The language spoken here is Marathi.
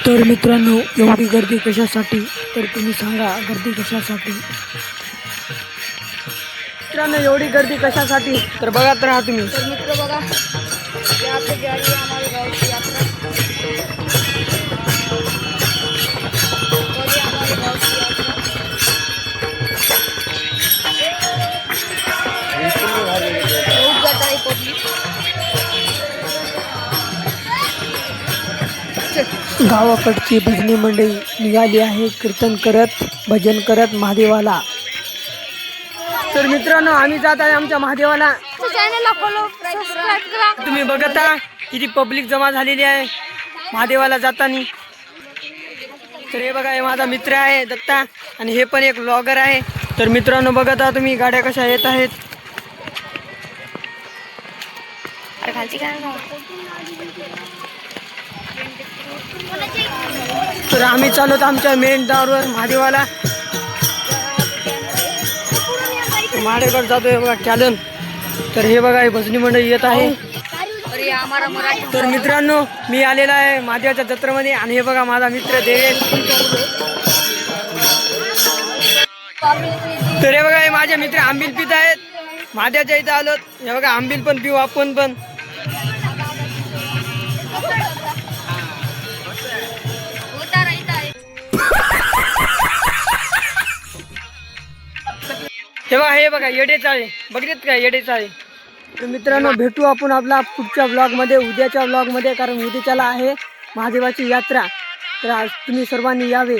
तर मित्रांनो, एवढी गर्दी कशासाठी? तर तुम्ही सांगा, गर्दी कशासाठी? मित्रांनो, एवढी गर्दी कशासाठी? तर बघत राहा तुम्ही. तर मित्र बघा, यहाँ पे जा रही है हमारे गाँव की यात्रा। और ये हमारे गाँव की यात्रा बहुत ज़्यादा है पब्लिक। गावाकडची भजनी मंडळी निघाली आहे कीर्तन करत, भजन करत महादेवाला. तर मित्रांनो, आम्ही जात आहे आमच्या महादेवाला. चॅनलला फॉलो सबस्क्राइब करा। तुम्ही बघत आहात किती पब्लिक जमा झालेली आहे महादेवाला जाताना. तर हे बघा, हे माझा मित्र आहे दत्ता, आणि हे पण एक ब्लॉगर आहे. तर मित्रांनो, बघत आहात तुम्ही गाड्या कशा येत आहेत. तर आम्ही चालवत आमच्या मेन दारवर महादेवाला. माडेकडे जातोय बघा चालन. तर हे बघा, हे भजनी मंडळी येत आहे. और ये हमारा मराठी। तर मित्रांनो, मी आलेला आहे महादेवाच्या जत्रेमध्ये, आणि हे बघा माझा मित्र देवेश. तर हे बघा, हे माझे मित्र आंबील पित आहेत. महादेवाच्या इथं आलो. हे बघा, आंबील पण पिऊ आपण पण. होता रहता है। हे बघा येडे चाळे, बघितलेत का येडे चाळे. तर मित्रांनो, भेटू आपण आपला पुढच्या ब्लॉगमध्ये, उद्याच्या ब्लॉगमध्ये, कारण उद्याच्याला आहे महादेवाची यात्रा. तर आज तुम्ही सर्वांनी यावे.